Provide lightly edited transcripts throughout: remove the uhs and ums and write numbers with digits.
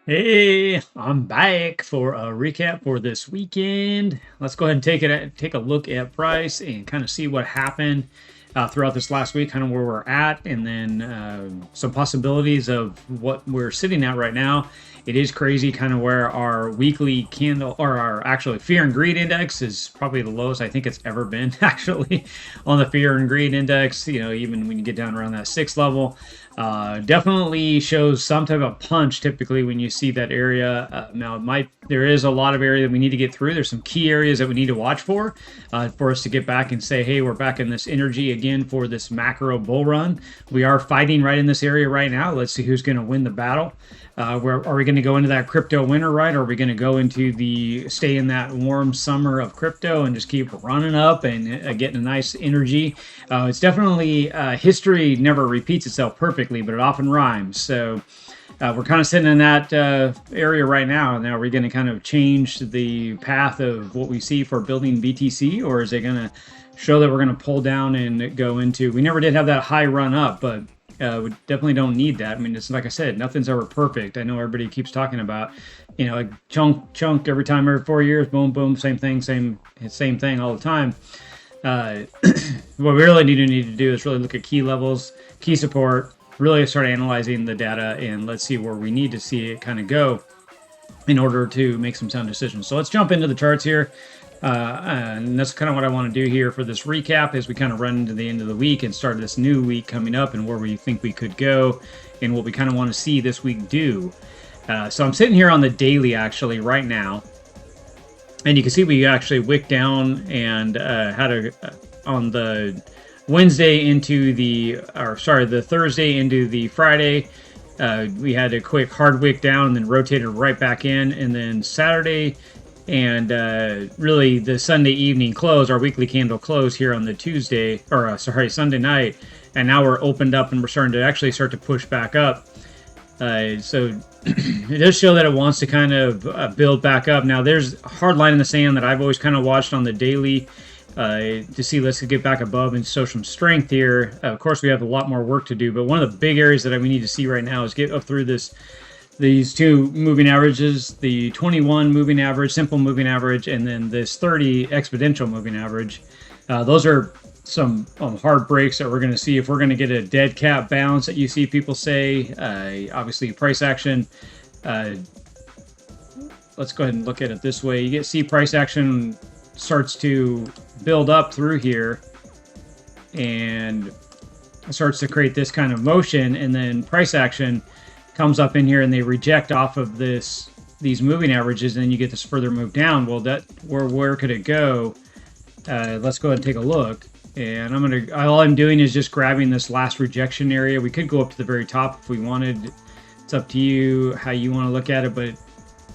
Hey, I'm back for a recap for this weekend. Let's go ahead and take a look at price and kind of see what happened throughout this last week, kind of where we're at, and then some possibilities of what we're sitting at right now. It is crazy, kind of where our weekly candle or our actually fear and greed index is probably the lowest I think it's ever been actually on the fear and greed index. Even when you get down around that 6 level. Definitely shows some type of punch typically when you see that area. Now, there is a lot of area that we need to get through. There's some key areas that we need to watch for us to get back and say, hey, we're back in this energy again for this macro bull run. We are fighting right in this area right now. Let's see who's going to win the battle. Where are we going to go into that crypto winter ride? Or are we going to go into stay in that warm summer of crypto and just keep running up and getting a nice energy? It's definitely history never repeats itself perfectly, but it often rhymes. So we're kind of sitting in that area right now. Now, are we going to kind of change the path of what we see for building BTC, or is it going to show that we're going to pull down and go into? We never did have that high run up, but we definitely don't need that. I mean, it's like I said, nothing's ever perfect. I know everybody keeps talking about, like chunk every 4 years, boom, boom, same thing all the time. What we really need to do is really look at key levels, key support, really start analyzing the data, and let's see where we need to see it kind of go in order to make some sound decisions. So let's jump into the charts here. And that's kind of what I want to do here for this recap as we kind of run into the end of the week and start this new week coming up and where we think we could go and what we kind of want to see this week do. So I'm sitting here on the daily actually right now. And you can see we actually wicked down and on the Wednesday into the Thursday into the Friday. We had a quick hard wick down and then rotated right back in. And then Saturday and really the Sunday evening close, our weekly candle close here on the Sunday night. And now we're opened up and we're starting to push back up. So it does show that it wants to kind of build back up. Now, there's a hard line in the sand that I've always kind of watched on the daily to see, let's get back above and show some strength here. Of course, we have a lot more work to do, but one of the big areas that we need to see right now is get up through these two moving averages, the 21 moving average, simple moving average, and then this 30 exponential moving average. Those are some hard breaks that we're going to see if we're going to get a dead cat bounce that you see people say. Obviously, price action. Let's go ahead and look at it this way. You see price action starts to build up through here and starts to create this kind of motion, and then price action comes up in here and they reject off of these moving averages, and then you get this further move down. Well, where could it go? Let's go ahead and take a look. And all I'm doing is just grabbing this last rejection area. We could go up to the very top if we wanted. It's up to you how you want to look at it, but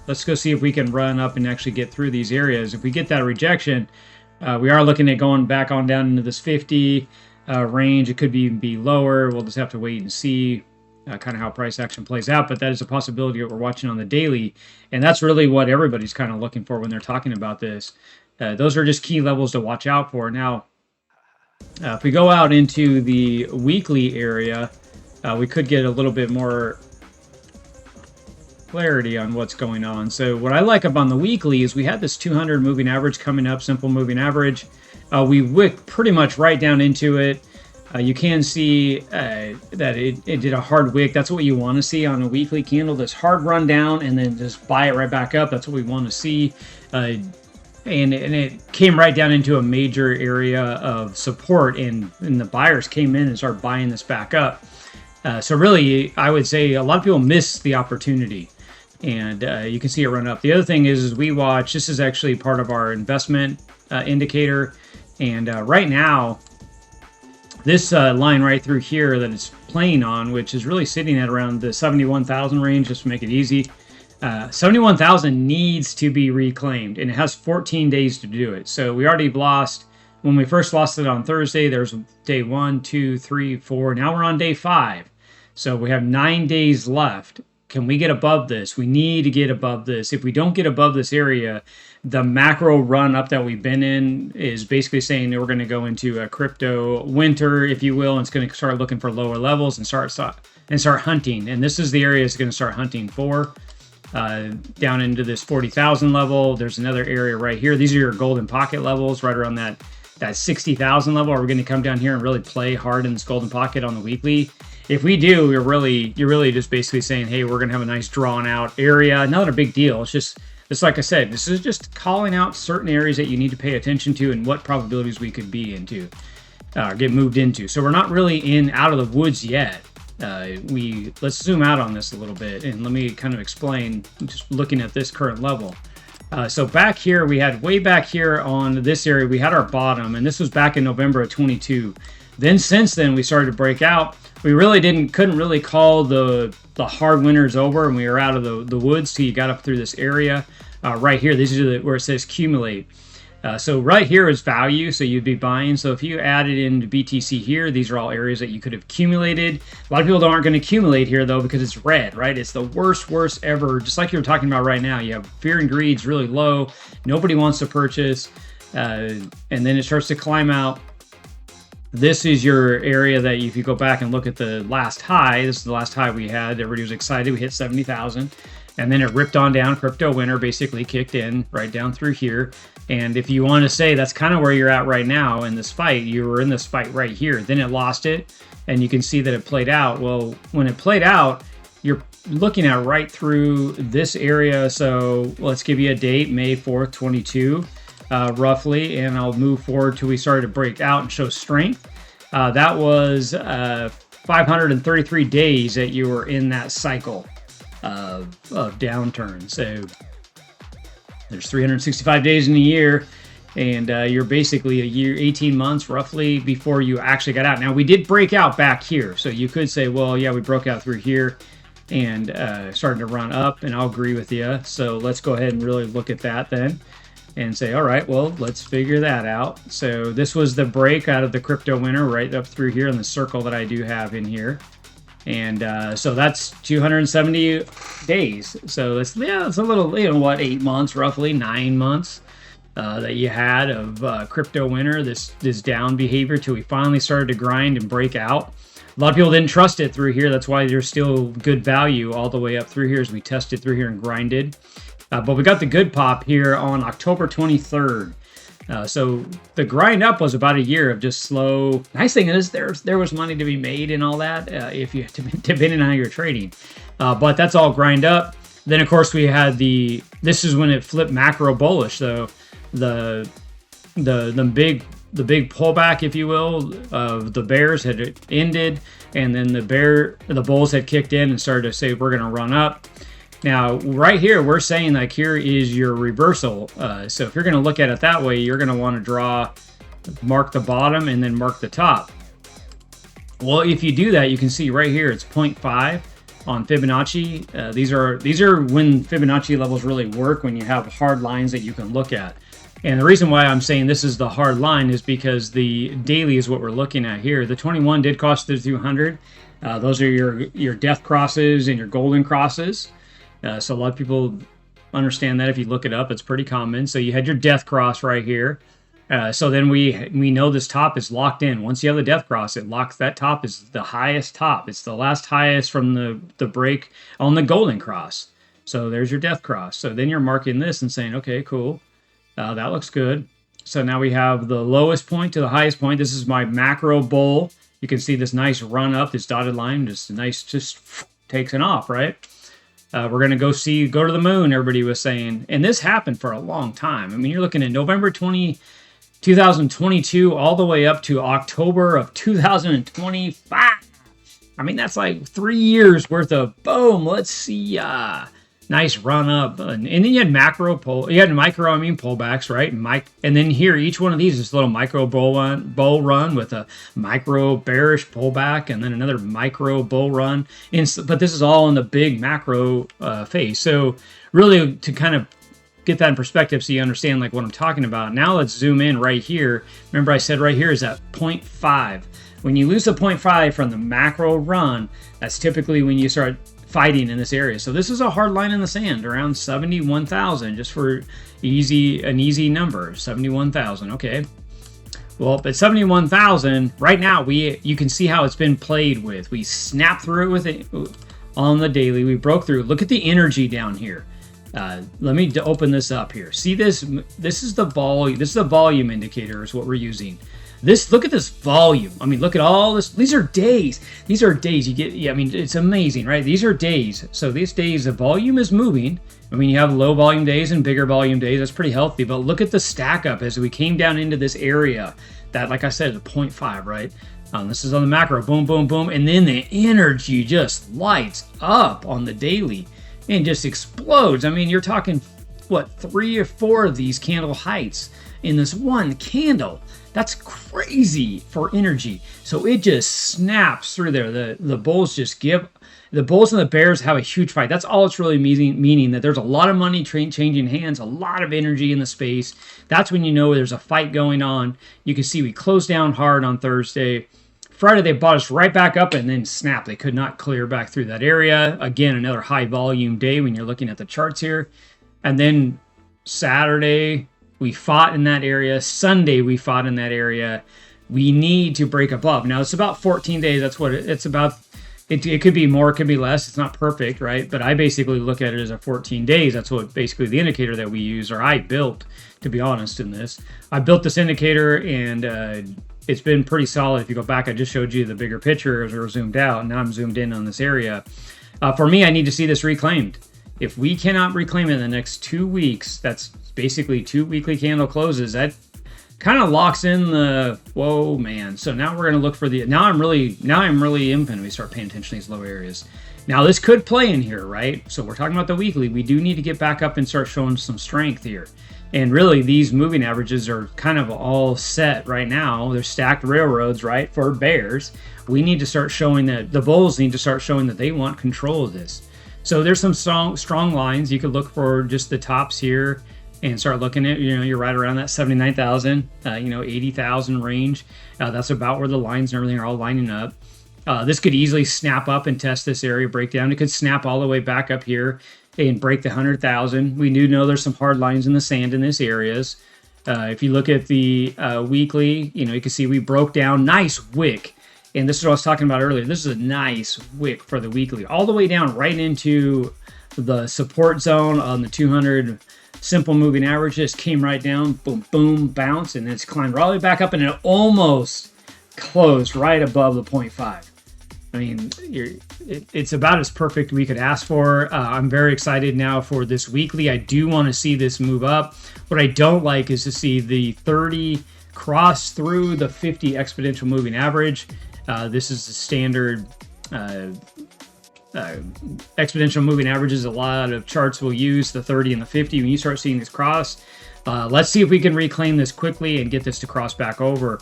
let's go see if we can run up and actually get through these areas. If we get that rejection, we are looking at going back on down into this 50 range. It could even be lower. We'll just have to wait and see kind of how price action plays out, but that is a possibility that we're watching on the daily, and that's really what everybody's kind of looking for when they're talking about this. Those are just key levels to watch out for. Now, if we go out into the weekly area, we could get a little bit more clarity on what's going on. So what I like about the weekly is we had this 200 moving average coming up, simple moving average. We wicked pretty much right down into it. You can see that it did a hard wick. That's what you want to see on a weekly candle, this hard run down and then just buy it right back up. That's what we want to see. And it came right down into a major area of support, and the buyers came in and started buying this back up. So really, I would say a lot of people miss the opportunity, and you can see it run up. The other thing is we watch, this is actually part of our investment indicator, and right now, this line right through here that it's playing on, which is really sitting at around the 71,000 range, just to make it easy. 71,000 needs to be reclaimed, and it has 14 days to do it. So we already lost, when we first lost it on Thursday, there's day 1, 2, 3, 4. Now we're on day 5. So we have 9 days left. Can we get above this? We need to get above this. If we don't get above this area, the macro run up that we've been in is basically saying that we're going to go into a crypto winter, if you will, and it's going to start looking for lower levels and start hunting. And this is the area it's going to start hunting for. down into this 40,000 level. There's another area right here. These are your golden pocket levels right around that 60,000 level. Are we going to come down here and really play hard in this golden pocket on the weekly? If we do, you're really just basically saying, hey, we're going to have a nice drawn out area. Not a big deal. It's just like I said, this is just calling out certain areas that you need to pay attention to and what probabilities we could be into, get moved into. So we're not really out of the woods yet. Let's zoom out on this a little bit and let me kind of explain just looking at this current level. So back here, way back here on this area, we had our bottom, and this was back in November of 22. Then since then, we started to break out. We really couldn't really call the hard winters over, and we were out of the woods till you got up through this area right here. This is where it says accumulate. So right here is value, so you'd be buying. So if you added into BTC here, these are all areas that you could have accumulated. A lot of people aren't going to accumulate here, though, because it's red, right? It's the worst ever, just like you were talking about right now. You have fear and greed's really low. Nobody wants to purchase. And then it starts to climb out. This is your area that if you go back and look at the last high, this is the last high we had. Everybody was excited. We hit 70,000. And then it ripped on down. Crypto winter basically kicked in right down through here. And if you want to say that's kind of where you're at right now in this fight, you were in this fight right here. Then it lost it, and you can see that it played out. Well, when it played out, you're looking at right through this area. So let's give you a date, May 4th, 22, roughly. And I'll move forward till we started to break out and show strength. That was 533 days that you were in that cycle of downturn. So there's 365 days in a year, and you're basically a year, 18 months roughly before you actually got out. Now, we did break out back here, so you could say, well, yeah, we broke out through here and started to run up, and I'll agree with you. So let's go ahead and really look at that then and say, all right, well, let's figure that out. So this was the break out of the crypto winter right up through here in the circle that I do have in here. And so that's 270 days. So it's a little, 8 months, roughly 9 months that you had of crypto winter, this down behavior till we finally started to grind and break out. A lot of people didn't trust it through here. That's why there's still good value all the way up through here as we tested through here and grinded. But we got the good pop here on October 23rd. So the grind up was about a year of just slow. Nice thing is there was money to be made and all that if you depending on how you're trading. But that's all grind up. Then of course we had this is when it flipped macro bullish. So the big pullback, if you will, of the bears had ended, and then the bulls had kicked in and started to say we're going to run up. Now, right here, we're saying like here is your reversal. So if you're going to look at it that way, you're going to want to mark the bottom and then mark the top. Well, if you do that, you can see right here, it's 0.5 on Fibonacci. These are when Fibonacci levels really work, when you have hard lines that you can look at. And the reason why I'm saying this is the hard line is because the daily is what we're looking at here. The 21 did cost the 200. Those are your death crosses and your golden crosses. So a lot of people understand that if you look it up, it's pretty common. So you had your death cross right here. So then we know this top is locked in. Once you have the death cross, it locks that top is the highest top. It's the last highest from the break on the golden cross. So there's your death cross. So then you're marking this and saying, okay, cool. That looks good. So now we have the lowest point to the highest point. This is my macro bull. You can see this nice run up, this dotted line, just takes it off, right? We're going to go to the moon, everybody was saying. And this happened for a long time. I mean, you're looking at November 2022 all the way up to October of 2025. I mean, that's like 3 years worth of boom. Let's see. Nice run up. And then you had micro pullbacks, right? And then here, each one of these is a little micro bull run with a micro bearish pullback and then another micro bull run. But this is all in the big macro phase. So really to kind of get that in perspective so you understand like what I'm talking about. Now let's zoom in right here. Remember I said right here is at 0.5. When you lose the 0.5 from the macro run, that's typically when you start fighting in this area. So this is a hard line in the sand around 71,000 just for an easy number, 71,000. Okay. Well, at 71,000 right now, you can see how it's been played with. We snapped through it with it on the daily. We broke through. Look at the energy down here. Let me open this up here. See this? This is the volume. This is the volume indicator is what we're using. Look at this volume. I mean, look at all this. These are days. These are days. You get, yeah, I mean, it's amazing, right? These are days. So these days, the volume is moving. I mean, you have low volume days and bigger volume days. That's pretty healthy. But look at the stack up as we came down into this area that, like I said, is 0.5, right? This is on the macro. Boom, boom, boom. And then the energy just lights up on the daily and just explodes. I mean, you're talking, what, 3 or 4 of these candle heights in this one candle. That's crazy for energy. So it just snaps through there. The bulls just give. The bulls and the bears have a huge fight. That's all it's really meaning that there's a lot of money changing hands, a lot of energy in the space. That's when you know there's a fight going on. You can see we closed down hard on Thursday. Friday, they bought us right back up and then snap. They could not clear back through that area. Again, another high volume day when you're looking at the charts here. And then Saturday, we fought in that area. Sunday, we fought in that area. We need to break above. Now, it's about 14 days. That's what it's about. It could be more, it could be less. It's not perfect, right? But I basically look at it as a 14 days. That's what basically the indicator that we use, or I built, to be honest, in this. I built this indicator, and it's been pretty solid. If you go back, I just showed you the bigger picture as we were zoomed out. Now I'm zoomed in on this area. For me, I need to see this reclaimed. If we cannot reclaim it in the next 2 weeks, that's basically 2 weekly candle closes. That kind of locks in the, whoa, man. So now we're going to look for the, now I'm really going to start paying attention to these low areas. Now this could play in here, right? So we're talking about the weekly. We do need to get back up and start showing some strength here. And really, these moving averages are kind of all set right now. They're stacked railroads, right, for bears. We need to start showing that, the bulls need to start showing that they want control of this. So there's some strong lines. You could look for just the tops here and start looking at, you're right around that 79,000, 80,000 range. That's about where the lines and everything are all lining up. This could easily snap up and test this area breakdown. It could snap all the way back up here and break the 100,000. We do know there's some hard lines in the sand in these areas. If you look at the weekly, you can see we broke down, nice wick. And this is what I was talking about earlier. This is a nice wick for the weekly, all the way down right into the support zone on the 200 simple moving averages. Came right down, boom, boom, bounce, and it's climbed all the way back up, and it almost closed right above the 0.5. I mean, it's about as perfect we could ask for. I'm very excited now for this weekly. I do want to see this move up. What I don't like is to see the 30 cross through the 50 exponential moving average. This is the standard exponential moving averages. A lot of charts will use the 30 and the 50. When you start seeing this cross, let's see if we can reclaim this quickly and get this to cross back over.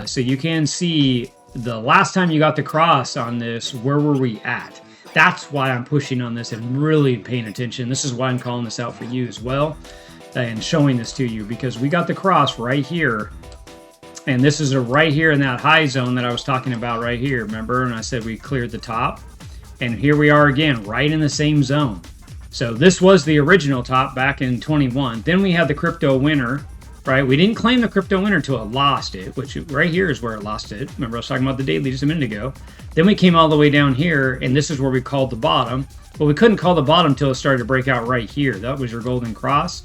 So you can see the last time you got the cross on this, where were we at? That's why I'm pushing on this and really paying attention. This is why I'm calling this out for you as well and showing this to you, because we got the cross right here. And this is right here in that high zone that I was talking about right here. Remember? And I said we cleared the top. And here we are again, right in the same zone. So this was the original top back in 21. Then we had the crypto winner, right? We didn't claim the crypto winner until it lost it, which right here is where it lost it. Remember, I was talking about the daily just a minute ago. Then we came all the way down here, and this is where we called the bottom. Well, we couldn't call the bottom until it started to break out right here. That was your golden cross.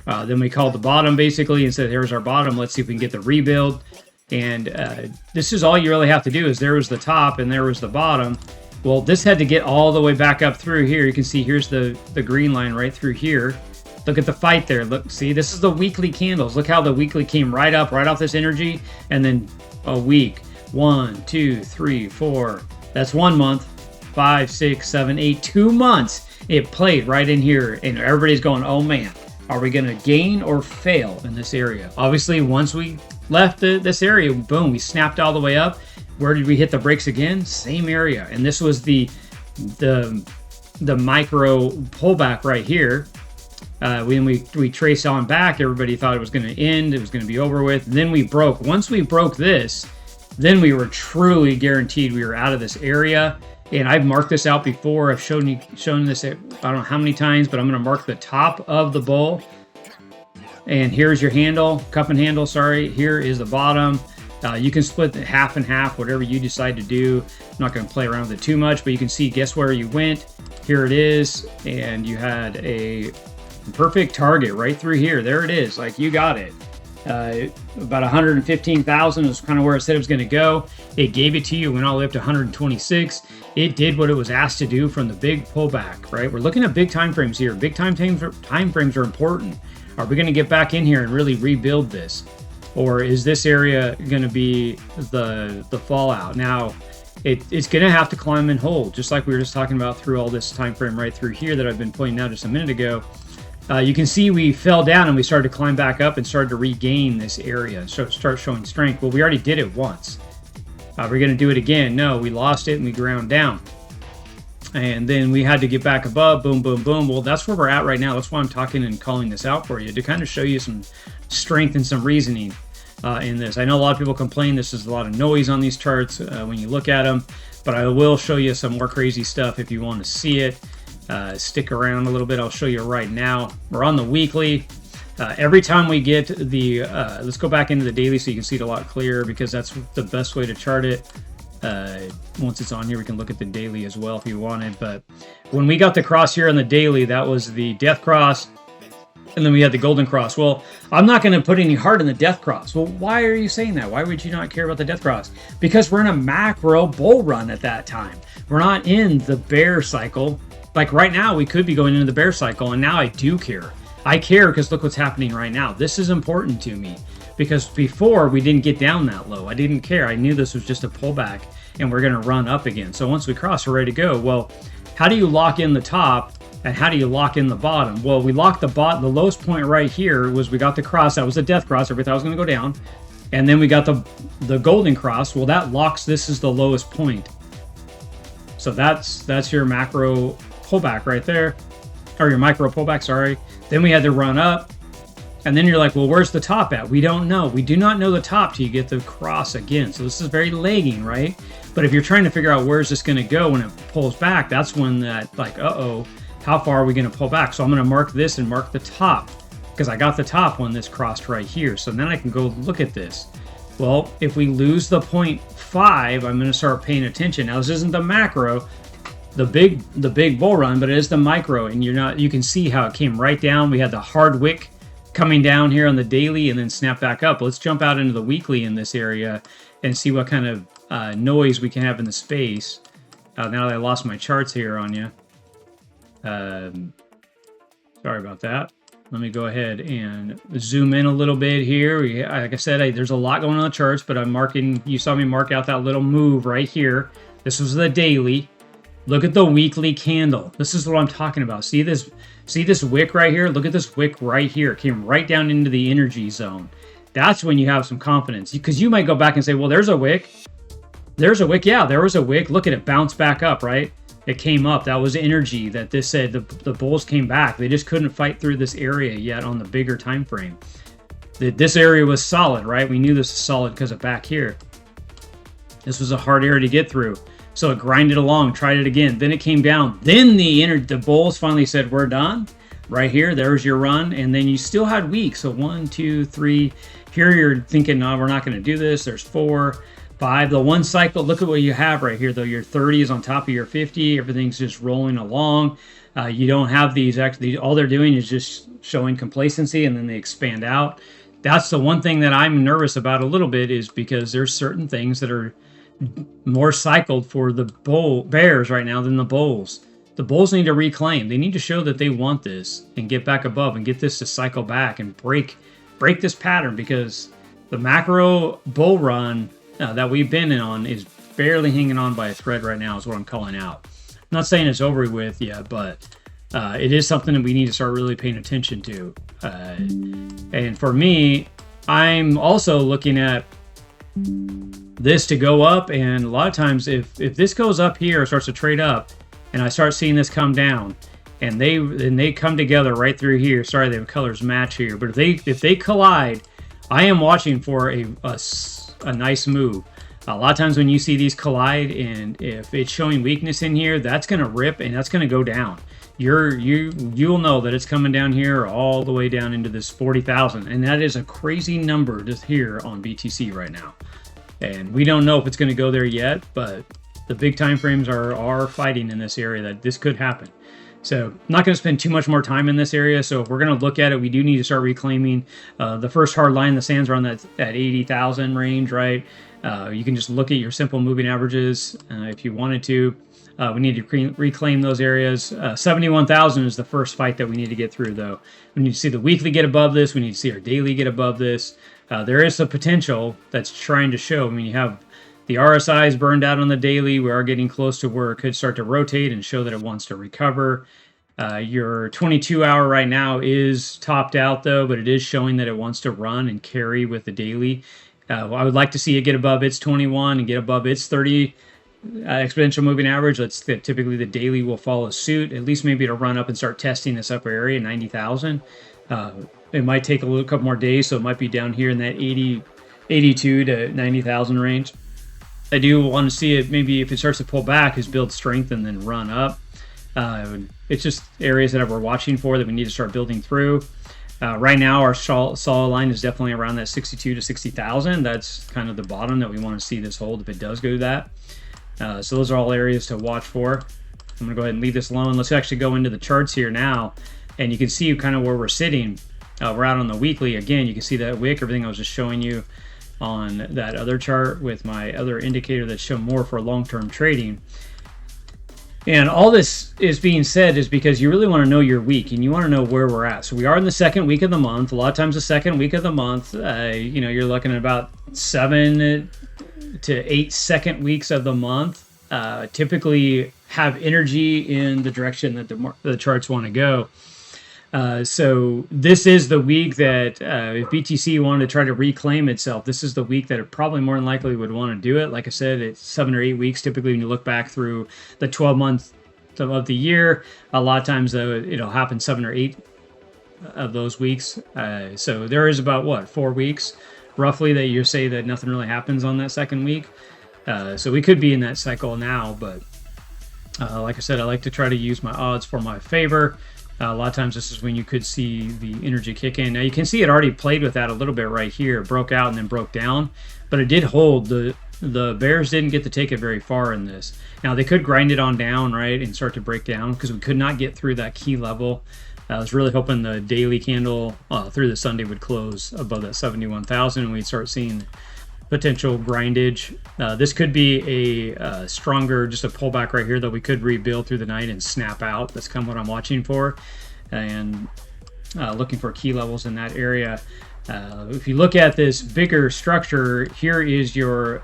Then we called the bottom basically and said, here's our bottom. Let's see if we can get the rebuild. And this is all you really have to do is there was the top and there was the bottom. Well, this had to get all the way back up through here. You can see here's the green line right through here. Look at the fight there. Look, see, this is the weekly candles. Look how the weekly came right up, right off this energy. And then a week, 1, 2, 3, 4. That's 1 month, 5, 6, 7, 8, 2 months. It played right in here. And everybody's going, oh man, are we going to gain or fail in this area? Obviously, once we left this area, boom, we snapped all the way up. Where did we hit the brakes again? Same area. And this was the micro pullback right here. When we traced on back, everybody thought it was going to end. It was going to be over with. Then we broke. Once we broke this, then we were truly guaranteed we were out of this area. And I've marked this out before. I've shown this I don't know how many times, but I'm going to mark the top of the bull. And here's your handle, cup and handle, sorry. Here is the bottom. You can split it half and half, whatever you decide to do. I'm not going to play around with it too much, but you can see, guess where you went? Here it is, and you had a perfect target right through here. There it is, like you got it. About 115,000 is kind of where it said it was going to go. It gave it to you, went all the way up to 126. It did what it was asked to do from the big pullback, right? We're looking at big time frames here. Big time frames are important. Are we going to get back in here and really rebuild this? Or is this area going to be the fallout? Now, it's going to have to climb and hold, just like we were just talking about through all this time frame right through here that I've been pointing out just a minute ago. You can see we fell down and we started to climb back up and started to regain this area and start showing strength. Well, we already did it once. We're going to do it again. No, we lost it and we ground down. And then we had to get back above, boom, boom, boom. Well, that's where we're at right now. That's why I'm talking and calling this out for you, to kind of show you some strength and some reasoning in this. I know a lot of people complain this is a lot of noise on these charts when you look at them, but I will show you some more crazy stuff if you want to see it. Stick around a little bit. I'll show you right now. We're on the weekly. Every time we get the, let's go back into the daily so you can see it a lot clearer, because that's the best way to chart it. Once it's on here, we can look at the daily as well if you wanted. But when we got the cross here on the daily, that was the death cross. And then we had the golden cross. Well, I'm not going to put any heart in the death cross. Well, why are you saying that? Why would you not care about the death cross? Because we're in a macro bull run at that time. We're not in the bear cycle. Like right now, we could be going into the bear cycle, and now I do care. I care because look what's happening right now. This is important to me because before we didn't get down that low. I didn't care. I knew this was just a pullback and we're going to run up again. So once we cross, we're ready to go. Well, how do you lock in the top and how do you lock in the bottom? Well, we locked the bottom. The lowest point right here was we got the cross. That was the death cross. Everybody thought it was going to go down. And then we got the golden cross. Well, that locks this is the lowest point. So that's your macro pullback right there, or your micro pullback, sorry. Then we had to run up, and then you're like, well, where's the top at? We don't know. We do not know the top till you get the cross again. So this is very lagging, right? But if you're trying to figure out where's this going to go when it pulls back, that's when that, like, uh-oh, how far are we going to pull back? So I'm going to mark this and mark the top, because I got the top when this crossed right here. So then I can go look at this. Well, if we lose the 0.5, I'm going to start paying attention. Now, this isn't the macro, the big bull run, but it is the micro, and you can see how it came right down. We had the hard wick coming down here on the daily and then snap back up. Let's jump out into the weekly in this area and see what kind of noise we can have in the space. Now that I lost my charts here on you. Sorry about that. Let me go ahead and zoom in a little bit here. Like I said, there's a lot going on the charts, but I'm marking, you saw me mark out that little move right here. This was the daily. Look at the weekly candle. This is what I'm talking about. See this wick right here? Look at this wick right here. It came right down into the energy zone. That's when you have some confidence, because you might go back and say, well, there's a wick. There's a wick. Yeah, there was a wick. Look at it bounce back up, right? It came up. That was energy that this said the bulls came back. They just couldn't fight through this area yet on the bigger time frame. This area was solid, right? We knew this was solid because of back here. This was a hard area to get through. So it grinded along, tried it again. Then it came down. Then the bulls finally said, we're done. Right here, there's your run. And then you still had weeks. So 1, 2, 3. Here you're thinking, no, we're not going to do this. There's 4, 5. The one cycle, look at what you have right here, though. Your 30 is on top of your 50. Everything's just rolling along. You don't have these, actually, all they're doing is just showing complacency, and then they expand out. That's the one thing that I'm nervous about a little bit, is because there's certain things that are more cycled for the bears right now than the bulls. The bulls need to reclaim. They need to show that they want this and get back above and get this to cycle back and break this pattern, because the macro bull run that we've been in on is barely hanging on by a thread right now, is what I'm calling out. I'm not saying it's over with yet, but it is something that we need to start really paying attention to. And for me, I'm also looking at this to go up, and a lot of times if this goes up here, starts to trade up, and I start seeing this come down, and they come together right through here. Sorry, the colors match here, but if they collide, I am watching for a nice move. A lot of times when you see these collide, and if it's showing weakness in here, that's going to rip and that's going to go down. You'll know that it's coming down here all the way down into this 40,000, and that is a crazy number just here on BTC right now. And we don't know if it's going to go there yet, but the big time frames are fighting in this area that this could happen. So I'm not going to spend too much more time in this area. So if we're going to look at it, we do need to start reclaiming the first hard line in the sands around that 80,000 range, right? You can just look at your simple moving averages if you wanted to. We need to reclaim those areas. 71,000 is the first fight that we need to get through, though. We need to see the weekly get above this. We need to see our daily get above this. There is a potential that's trying to show. I mean, you have the RSI's burned out on the daily. We are getting close to where it could start to rotate and show that it wants to recover. Your 22-hour right now is topped out, though, but it is showing that it wants to run and carry with the daily. I would like to see it get above its 21 and get above its 30 exponential moving average. Typically the daily will follow suit. At least maybe it'll run up and start testing this upper area, 90,000. It might take a couple more days, so it might be down here in that 82 to 90,000 range. I do want to see it, maybe if it starts to pull back, is build strength and then run up. It's just areas that we're watching for that we need to start building through. Right now, our solid line is definitely around that 62 to 60,000. That's kind of the bottom that we want to see this hold if it does go to that. So those are all areas to watch for. I'm going to go ahead and leave this alone. Let's actually go into the charts here now, and you can see kind of where we're sitting. We're out on the weekly. Again, you can see that wick, everything I was just showing you on that other chart with my other indicator that show more for long-term trading. And all this is being said is because you really want to know your week and you want to know where we're at. So we are in the second week of the month. A lot of times the second week of the month, you're looking at about 7 to 8 second weeks of the month. Typically have energy in the direction that the charts want to go. So this is the week that if BTC wanted to try to reclaim itself, this is the week that it probably more than likely would want to do it. Like I said, it's 7 or 8 weeks. Typically, when you look back through the 12 months of the year, a lot of times though it'll happen 7 or 8 of those weeks. So there is about 4 weeks roughly that you say that nothing really happens on that second week. So we could be in that cycle now, but like I said, I like to try to use my odds for my favor. A lot of times this is when you could see the energy kick in. Now you can see it already played with that a little bit right here. It broke out and then broke down, but it did hold. The bears didn't get to take it very far in this. Now they could grind it on down, right, and start to break down because we could not get through that key level. I was really hoping the daily candle through the Sunday would close above that 71,000 and we'd start seeing potential grindage. This could be a stronger, just a pullback right here that we could rebuild through the night and snap out. That's kind of what I'm watching for, and looking for key levels in that area. If you look at this bigger structure, here is your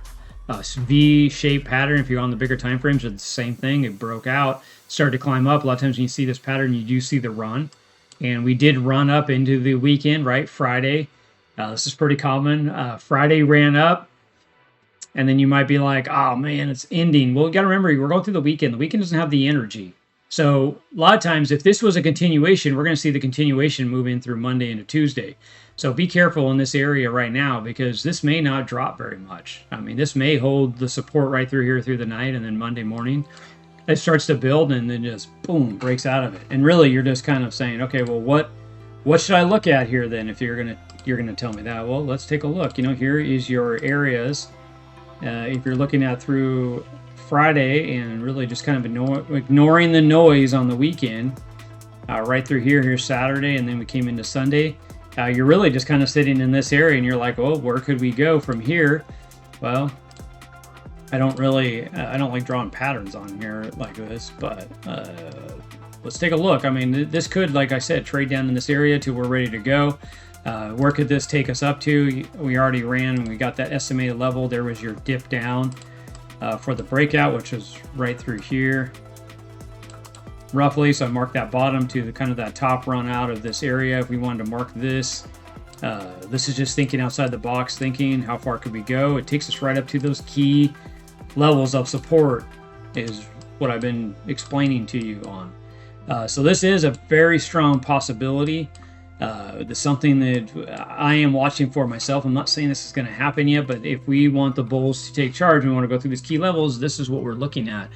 V-shaped pattern. If you're on the bigger time frames, it's the same thing. It broke out, started to climb up. A lot of times when you see this pattern, you do see the run, and we did run up into the weekend, right? Friday. This is pretty common. Friday ran up, and then you might be like, oh man, it's ending. Well, you got to remember, we're going through the weekend. The weekend doesn't have the energy. So a lot of times, if this was a continuation, we're going to see the continuation move in through Monday into Tuesday. So be careful in this area right now because this may not drop very much. I mean, this may hold the support right through here through the night, and then Monday morning, it starts to build and then just boom, breaks out of it. And really, you're just kind of saying, okay, well, what should I look at here then if you're gonna tell me that? Well, let's take a look. Here is your areas. If you're looking at through Friday and really just kind of ignoring the noise on the weekend, right through here's Saturday, and then we came into Sunday. You're really just kind of sitting in this area, and you're like, well, where could we go from here? Well, I don't like drawing patterns on here like this, but let's take a look. I mean, this could, like I said, trade down in this area till we're ready to go. Where could this take us up to? We already ran and we got that estimated level. There was your dip down for the breakout, which was right through here roughly. So I marked that bottom to kind of that top run out of this area. If we wanted to mark this, this is just thinking outside the box, thinking how far could we go? It takes us right up to those key levels of support is what I've been explaining to you on. So this is a very strong possibility. It's something that I am watching for myself. I'm not saying this is going to happen yet, but if we want the bulls to take charge, we want to go through these key levels, this is what we're looking at.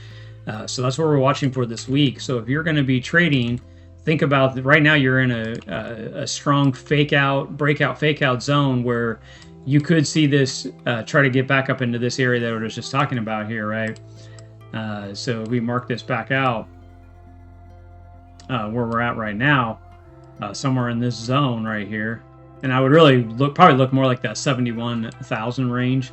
So that's what we're watching for this week. So if you're going to be trading, think about right now you're in a strong breakout fake out zone where you could see this try to get back up into this area that I was just talking about here, right? So we mark this back out where we're at right now, somewhere in this zone right here. And I would really probably look more like that 71,000 range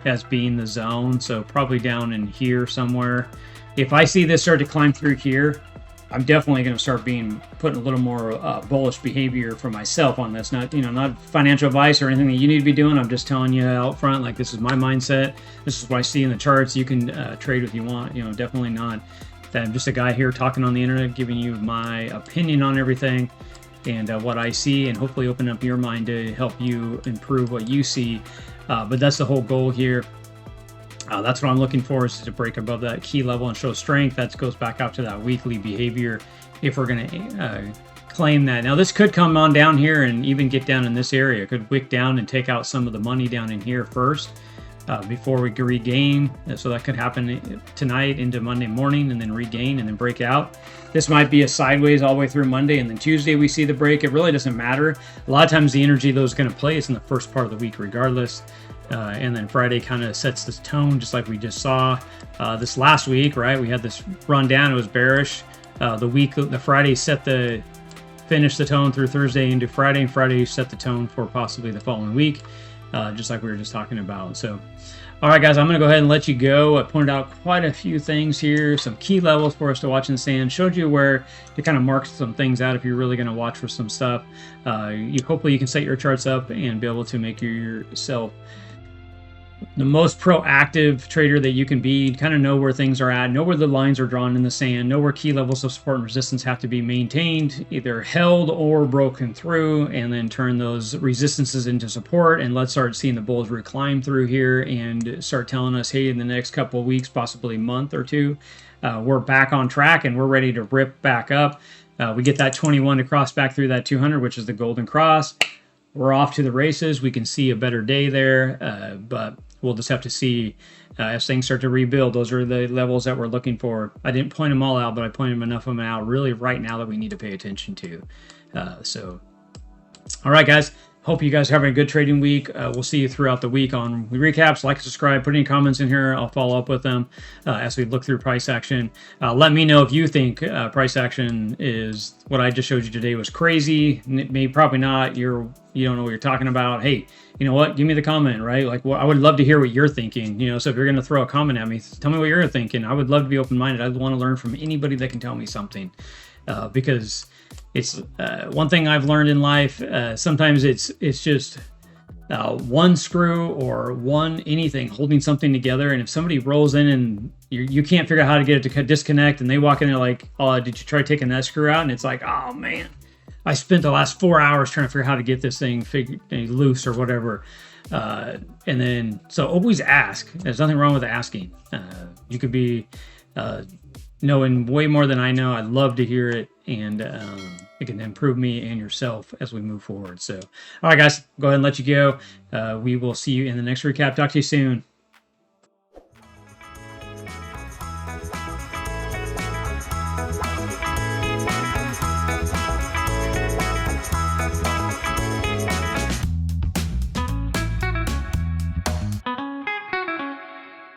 as being the zone. So probably down in here somewhere. If I see this start to climb through here, I'm definitely going to start putting a little more bullish behavior for myself on this. Not financial advice or anything that you need to be doing. I'm just telling you out front, like, this is my mindset. This is what I see in the charts. You can trade if you want. Definitely not. I'm just a guy here talking on the internet, giving you my opinion on everything and what I see, and hopefully open up your mind to help you improve what you see. But that's the whole goal here. That's what I'm looking for, is to break above that key level and show strength. That goes back out to that weekly behavior if we're going to claim that. Now, this could come on down here and even get down in this area. It could wick down and take out some of the money down in here first before we regain. So that could happen tonight into Monday morning, and then regain and then break out. This might be a sideways all the way through Monday, and then Tuesday we see the break. It really doesn't matter. A lot of times the energy those going to play is in the first part of the week regardless. And then Friday kind of sets this tone, just like we just saw this last week, right? We had this run down. It was bearish. The Friday finished the tone through Thursday into Friday, and Friday set the tone for possibly the following week, just like we were just talking about. So, all right, guys, I'm going to go ahead and let you go. I pointed out quite a few things here, some key levels for us to watch in the sand, showed you where to kind of mark some things out if you're really going to watch for some stuff. Hopefully you can set your charts up and be able to make yourself the most proactive trader that you can be. Kind of know where things are at, know where the lines are drawn in the sand, know where key levels of support and resistance have to be maintained, either held or broken through, and then turn those resistances into support. And let's start seeing the bulls reclimb through here and start telling us, hey, in the next couple of weeks, possibly month or two, we're back on track and we're ready to rip back up. We get that 21 to cross back through that 200, which is the golden cross. We're off to the races. We can see a better day there, but we'll just have to see as things start to rebuild. Those are the levels that we're looking for. I didn't point them all out, but I pointed enough of them out really right now that we need to pay attention to. All right, guys. Hope you guys are having a good trading week. We'll see you throughout the week on recaps. Like, subscribe, put any comments in here. I'll follow up with them as we look through price action. Let me know if you think price action is what I just showed you today was crazy. Maybe, probably not. You don't know what you're talking about. Hey, you know what? Give me the comment, right? Like, I would love to hear what you're thinking. So if you're going to throw a comment at me, tell me what you're thinking. I would love to be open-minded. I want to learn from anybody that can tell me something, because it's one thing I've learned in life. Sometimes it's just one screw or anything holding something together. And if somebody rolls in and you can't figure out how to get it to disconnect, and they walk in there like, oh, did you try taking that screw out? And it's like, oh man, I spent the last 4 hours trying to figure out how to get this thing loose or whatever. And then, so always ask. There's nothing wrong with asking. You could be knowing way more than I know. I'd love to hear it, and it can improve me and yourself as we move forward. So, all right, guys, go ahead and let you go. We will see you in the next recap. Talk to you soon.